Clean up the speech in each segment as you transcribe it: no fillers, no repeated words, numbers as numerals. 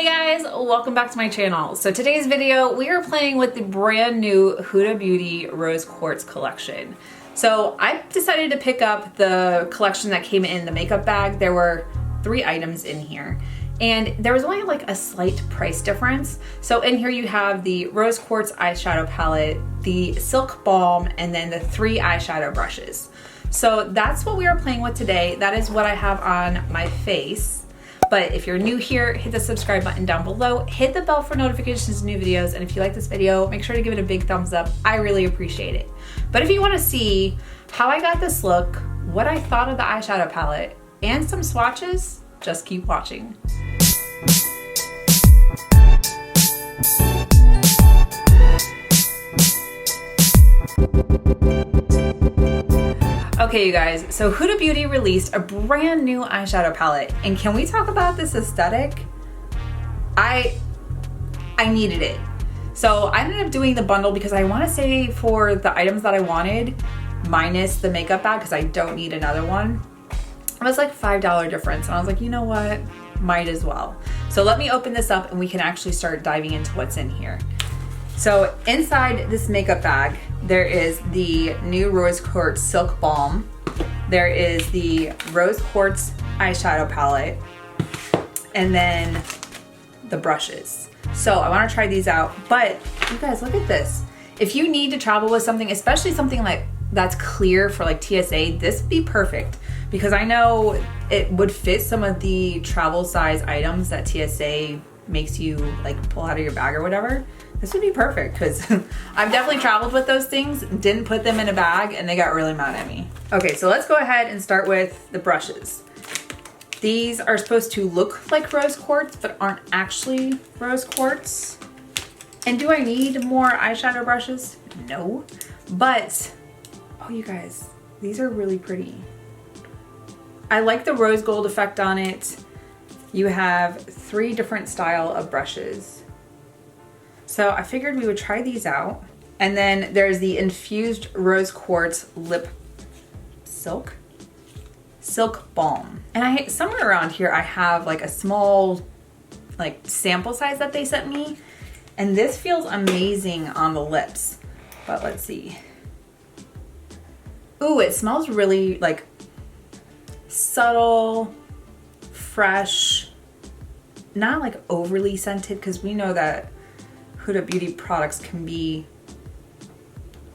Hey guys, welcome back to my channel. So today's video, we are playing with the brand new Huda Beauty Rose Quartz collection. So I decided to pick up the collection that came in the makeup bag. There were 3 items in here and there was only like a slight price difference. So in here you have the Rose Quartz eyeshadow palette, the Silk Balm, and then the 3 eyeshadow brushes. So that's what we are playing with today. That is what I have on my face. But if you're new here, hit the subscribe button down below, hit the bell for notifications of new videos, and if you like this video, make sure to give it a big thumbs up. I really appreciate it. But if you want to see how I got this look, what I thought of the eyeshadow palette, and some swatches, just keep watching. Okay, you guys, so Huda Beauty released a brand new eyeshadow palette, and can we talk about this aesthetic? I needed it. So I ended up doing the bundle because I want to say for the items that I wanted, minus the makeup bag, because I don't need another one, it was like $5 difference, and I was like, you know what, might as well. So let me open this up and we can actually start diving into what's in here. So inside this makeup bag, there is the new Rose Quartz Silk Balm. There is the Rose Quartz eyeshadow palette, and then the brushes. So I want to try these out, but you guys, look at this. If you need to travel with something, especially something like that's clear for like TSA, this would be perfect, because I know it would fit some of the travel size items that TSA makes you like pull out of your bag or whatever. This would be perfect because I've definitely traveled with those things, didn't put them in a bag, and they got really mad at me. Okay, so let's go ahead and start with the brushes. These are supposed to look like rose quartz, but aren't actually rose quartz. And do I need more eyeshadow brushes? No, but, oh you guys, these are really pretty. I like the rose gold effect on it. You have 3 different style of brushes. So I figured we would try these out. And then there's the infused rose quartz lip silk balm. And somewhere around here I have like a small like sample size that they sent me. And this feels amazing on the lips. But let's see. Ooh, it smells really like subtle, fresh, not like overly scented, because we know that Huda Beauty products can be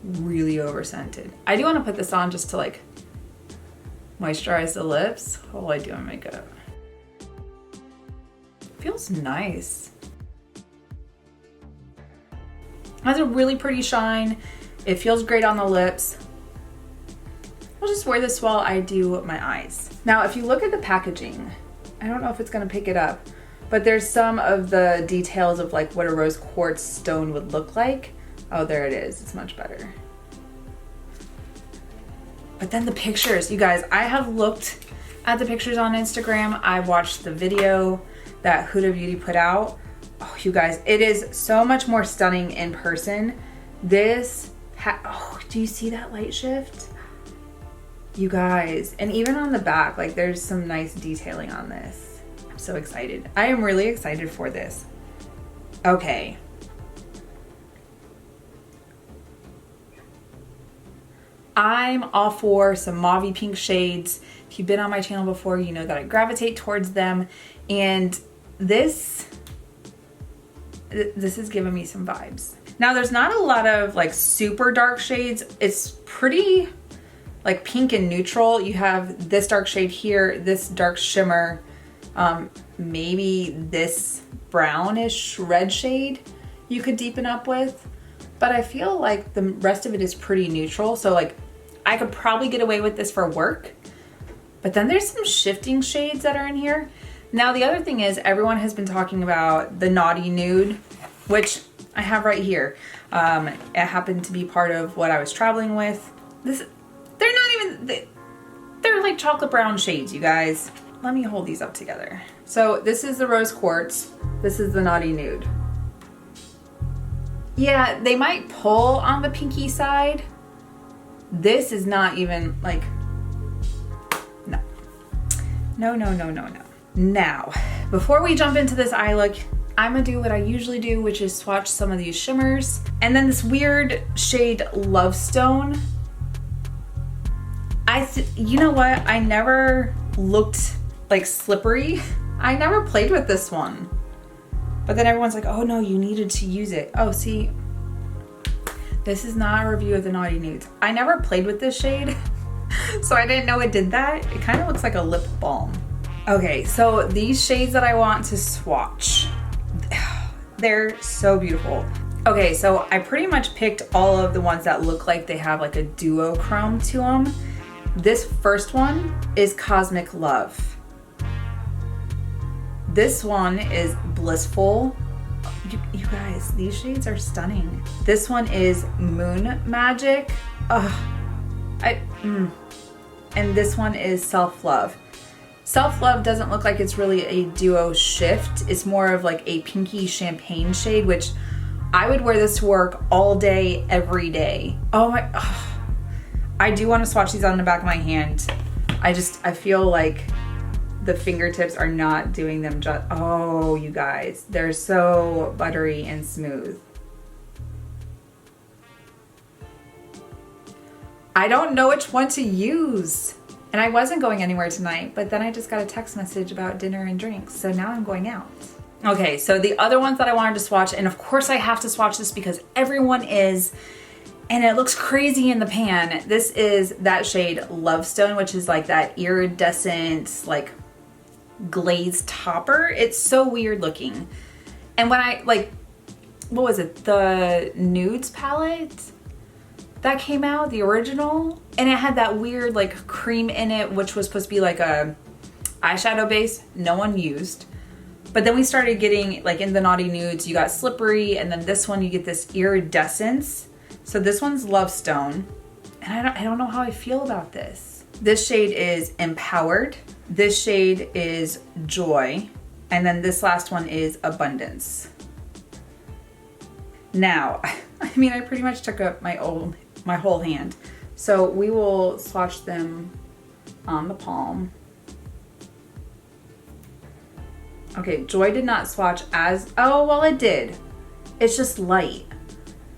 really over scented. I do want to put this on just to like moisturize the lips while I do my makeup. Feels nice. Has a really pretty shine. It feels great on the lips. I'll just wear this while I do my eyes. Now, if you look at the packaging, I don't know if it's gonna pick it up, but there's some of the details of like what a rose quartz stone would look like. Oh, there it is. It's much better. But then the pictures, you guys, I have looked at the pictures on Instagram. I watched the video that Huda Beauty put out. Oh, you guys, it is so much more stunning in person. This, oh, do you see that light shift? You guys, and even on the back, like there's some nice detailing on this. I'm so excited. I am really excited for this. Okay. I'm all for some mauvey pink shades. If you've been on my channel before, you know that I gravitate towards them. And this is giving me some vibes. Now there's not a lot of like super dark shades. It's pretty like pink and neutral. You have this dark shade here, this dark shimmer, maybe this brownish red shade you could deepen up with, but I feel like the rest of it is pretty neutral. So like I could probably get away with this for work, but then there's some shifting shades that are in here. Now the other thing is everyone has been talking about the Naughty Nude, which I have right here. It happened to be part of what I was traveling with. They're not even, they're like chocolate brown shades, you guys. Let me hold these up together. So this is the Rose Quartz. This is the Naughty Nude. Yeah, they might pull on the pinky side. This is not even like, no. No. Now, before we jump into this eye look, I'm gonna do what I usually do, which is swatch some of these shimmers. And then this weird shade Love Stone. You know what? I never looked like slippery. I never played with this one. But then everyone's like, oh no, you needed to use it. Oh, see, this is not a review of the Naughty Nudes. I never played with this shade, so I didn't know it did that. It kind of looks like a lip balm. Okay, so these shades that I want to swatch, they're so beautiful. Okay, so I pretty much picked all of the ones that look like they have like a duochrome to them. This first one is Cosmic Love. This one is Blissful. You guys, these shades are stunning. This one is Moon Magic. And this one is Self Love. Self Love doesn't look like it's really a duo shift. It's more of like a pinky champagne shade, which I would wear this to work all day, every day. I do want to swatch these on the back of my hand. I feel like the fingertips are not doing them just. Oh, you guys, they're so buttery and smooth. I don't know which one to use. And I wasn't going anywhere tonight, but then I just got a text message about dinner and drinks, so now I'm going out. Okay, so the other ones that I wanted to swatch, and of course I have to swatch this because everyone is, and it looks crazy in the pan. This is that shade Love Stone, which is like that iridescent, like glazed topper. It's so weird looking. And when I, like, what was it? The Nudes palette that came out, the original, and it had that weird like cream in it, which was supposed to be like a eyeshadow base no one used. But then we started getting, like in the Naughty Nudes, you got slippery, and then this one you get this iridescence. So this one's Love Stone, and I don't know how I feel about this. This shade is Empowered. This shade is Joy, and then this last one is Abundance. Now, I mean, I pretty much took up my whole hand. So we will swatch them on the palm. Okay, Joy did not swatch as, oh, well it did. It's just light.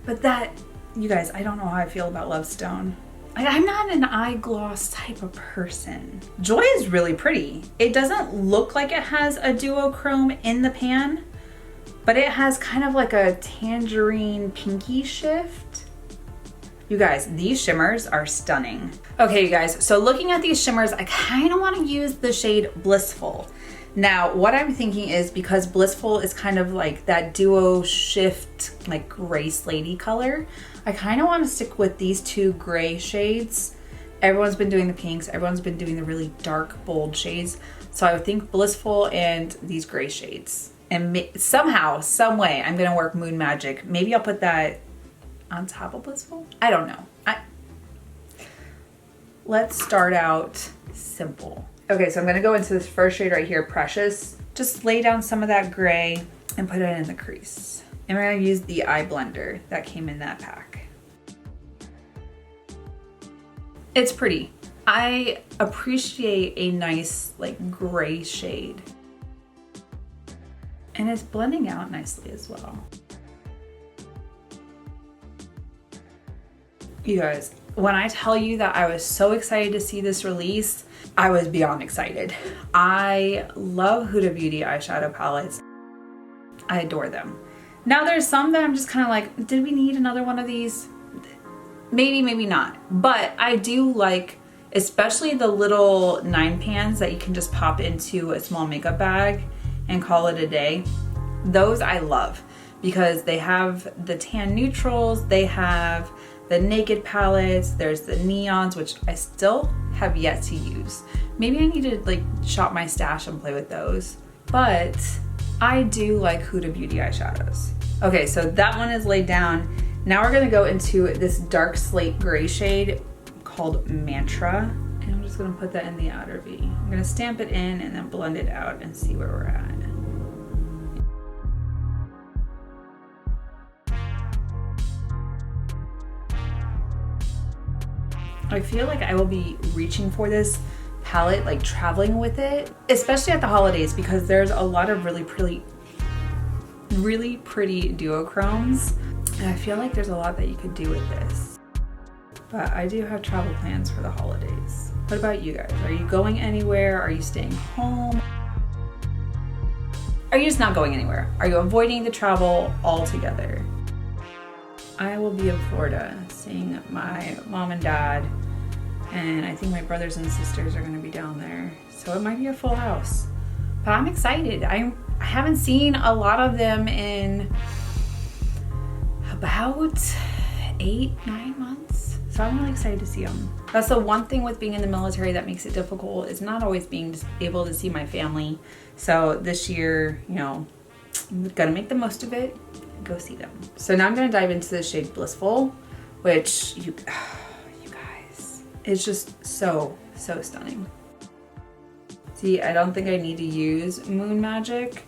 But that, you guys, I don't know how I feel about Love Stone. I'm not an eye gloss type of person. Joy is really pretty. It doesn't look like it has a duochrome in the pan, but it has kind of like a tangerine pinky shift. You guys, these shimmers are stunning. Okay, you guys, so looking at these shimmers, I kind of want to use the shade Blissful. Now, what I'm thinking is, because Blissful is kind of like that duo shift, like gray slatey color, I kind of want to stick with these two gray shades. Everyone's been doing the pinks, everyone's been doing the really dark, bold shades. So I would think Blissful and these gray shades. And somehow, some way, I'm gonna work Moon Magic. Maybe I'll put that on top of Blissful? I don't know. Let's start out simple. Okay, so I'm gonna go into this first shade right here, Precious. Just lay down some of that gray and put it in the crease. And we're gonna use the eye blender that came in that pack. It's pretty. I appreciate a nice like gray shade. And it's blending out nicely as well. You guys, when I tell you that I was so excited to see this release, I was beyond excited. I love Huda Beauty eyeshadow palettes. I adore them. Now there's some that I'm just kind of like, did we need another one of these? Maybe, maybe not. But I do like, especially the little 9 pans that you can just pop into a small makeup bag and call it a day. Those I love because they have the tan neutrals, they have the naked palettes, there's the neons, which I still have yet to use. Maybe I need to like shop my stash and play with those. But I do like Huda Beauty eyeshadows. Okay, so that one is laid down. Now we're gonna go into this dark slate gray shade called Mantra. And I'm just gonna put that in the outer V. I'm gonna stamp it in and then blend it out and see where we're at. I feel like I will be reaching for this palette, like traveling with it, especially at the holidays, because there's a lot of really pretty, really pretty duochromes. And I feel like there's a lot that you could do with this. But I do have travel plans for the holidays. What about you guys? Are you going anywhere? Are you staying home? Are you just not going anywhere? Are you avoiding the travel altogether? I will be in Florida seeing my mom and dad, and I think my brothers and sisters are gonna be down there. So it might be a full house, but I'm excited. I haven't seen a lot of them in about 8-9 months. So I'm really excited to see them. That's the one thing with being in the military that makes it difficult, is not always being able to see my family. So this year, you know, I'm gonna make the most of it and go see them. So now I'm gonna dive into the shade Blissful, which you guys, it's just so stunning. See, I don't think I need to use Moon Magic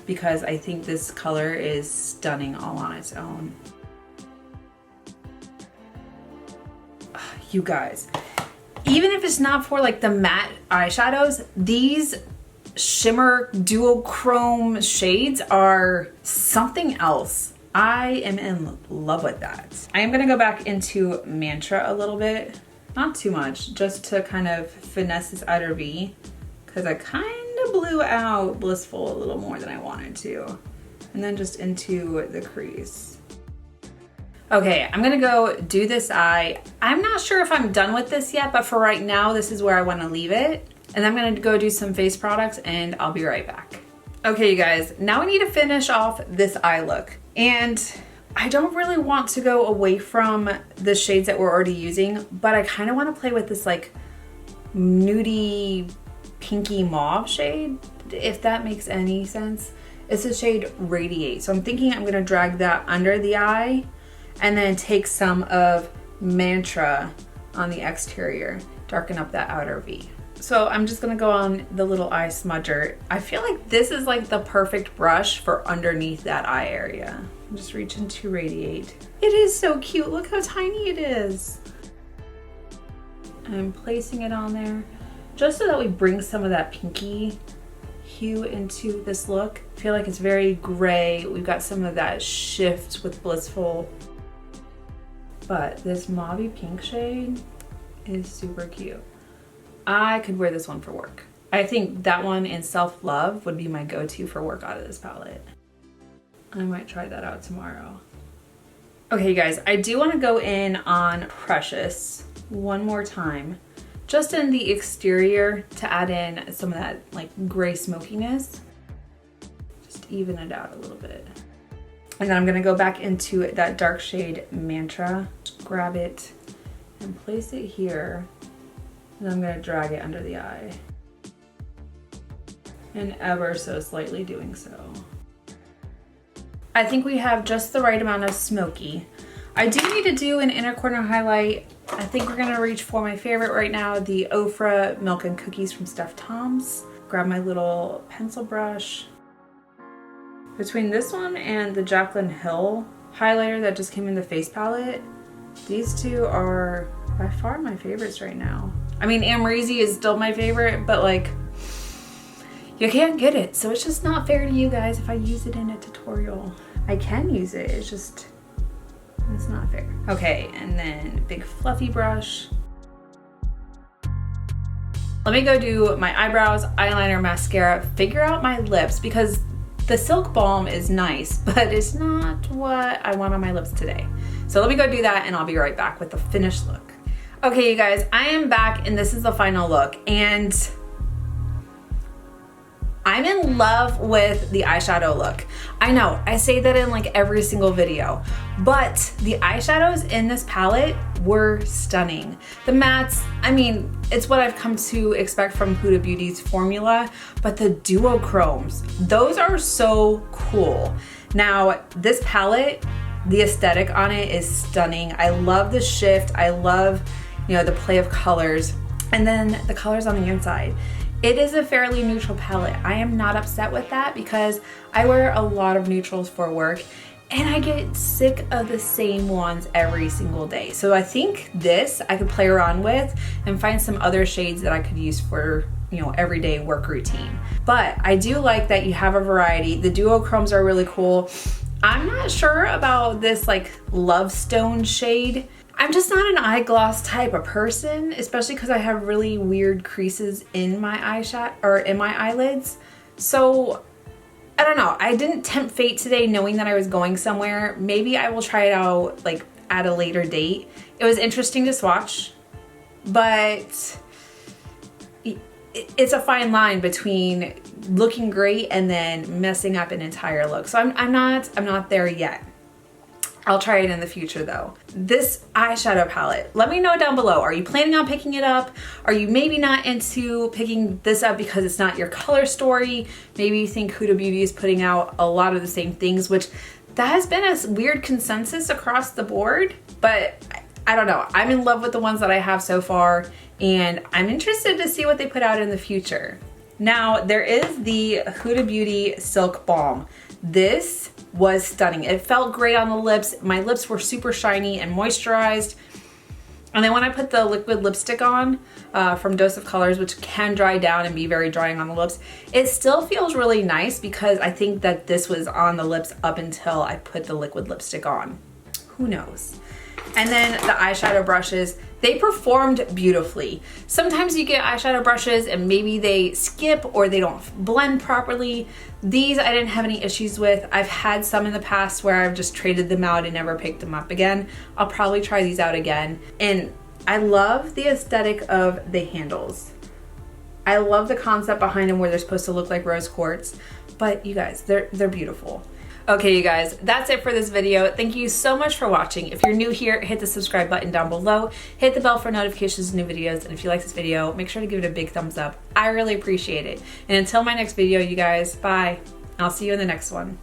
because I think this color is stunning all on its own. You guys, even if it's not for like the matte eyeshadows, these shimmer duochrome shades are something else. I am in love with that. I am gonna go back into Mantra a little bit, not too much, just to kind of finesse this outer V, because I kind of blew out Blissful a little more than I wanted to. And then just into the crease. Okay, I'm gonna go do this eye. I'm not sure if I'm done with this yet, but for right now, this is where I wanna leave it. And I'm gonna go do some face products and I'll be right back. Okay, you guys, now we need to finish off this eye look. And I don't really want to go away from the shades that we're already using, but I kind of want to play with this like nudie, pinky mauve shade, if that makes any sense. It's the shade Radiate. So I'm thinking I'm gonna drag that under the eye and then take some of Mantra on the exterior, darken up that outer V. So I'm just gonna go on the little eye smudger. I feel like this is like the perfect brush for underneath that eye area. I'm just reaching to Radiate. It is so cute, look how tiny it is. I'm placing it on there just so that we bring some of that pinky hue into this look. I feel like it's very gray. We've got some of that shift with Blissful. But this mauvey pink shade is super cute. I could wear this one for work. I think that one and Self Love would be my go-to for work out of this palette. I might try that out tomorrow. Okay guys, I do want to go in on Precious one more time, just in the exterior to add in some of that like gray smokiness. Just even it out a little bit. And then I'm gonna go back into that dark shade Mantra, grab it and place it here. And I'm gonna drag it under the eye. And ever so slightly doing so. I think we have just the right amount of smoky. I do need to do an inner corner highlight. I think we're gonna reach for my favorite right now, the Ofra Milk and Cookies from Steph Tom's. Grab my little pencil brush. Between this one and the Jaclyn Hill highlighter that just came in the face palette, these two are by far my favorites right now. I mean, Amrezy is still my favorite, but like, you can't get it. So it's just not fair to you guys if I use it in a tutorial. I can use it, it's just, it's not fair. Okay, and then big fluffy brush. Let me go do my eyebrows, eyeliner, mascara, figure out my lips, because the Silk Balm is nice, but it's not what I want on my lips today. So let me go do that and I'll be right back with the finished look. Okay, you guys, I am back and this is the final look, and I'm in love with the eyeshadow look. I know, I say that in like every single video, but the eyeshadows in this palette were stunning. The mattes, I mean, it's what I've come to expect from Huda Beauty's formula, but the duochromes, those are so cool. Now, this palette, the aesthetic on it is stunning. I love the shift. I love, you know, the play of colors, and then the colors on the inside. It is a fairly neutral palette. I am not upset with that because I wear a lot of neutrals for work and I get sick of the same ones every single day. So I think this I could play around with and find some other shades that I could use for you know, everyday work routine. But I do like that you have a variety. The duochromes are really cool. I'm not sure about this like Love Stone shade. I'm just not an eye gloss type of person, especially because I have really weird creases in my eyeshadow or in my eyelids. So I don't know. I didn't tempt fate today knowing that I was going somewhere. Maybe I will try it out like at a later date. It was interesting to swatch, but it's a fine line between looking great and then messing up an entire look. So I'm not there yet. I'll try it in the future though. This eyeshadow palette, let me know down below. Are you planning on picking it up? Are you maybe not into picking this up because it's not your color story? Maybe you think Huda Beauty is putting out a lot of the same things, which that has been a weird consensus across the board, but I don't know. I'm in love with the ones that I have so far, and I'm interested to see what they put out in the future. Now, there is the Huda Beauty Silk Balm. This was stunning. It felt great on the lips. My lips were super shiny and moisturized. And then when I put the liquid lipstick on from Dose of Colors, which can dry down and be very drying on the lips, it still feels really nice because I think that this was on the lips up until I put the liquid lipstick on. Who knows? And then the eyeshadow brushes, they performed beautifully. Sometimes you get eyeshadow brushes and maybe they skip or they don't blend properly. These I didn't have any issues with. I've had some in the past where I've just traded them out and never picked them up again. I'll probably try these out again. And I love the aesthetic of the handles. I love the concept behind them where they're supposed to look like rose quartz, but you guys, they're beautiful. Okay, you guys, that's it for this video. Thank you so much for watching. If you're new here, hit the subscribe button down below. Hit the bell for notifications of new videos. And if you like this video, make sure to give it a big thumbs up. I really appreciate it. And until my next video, you guys, bye. I'll see you in the next one.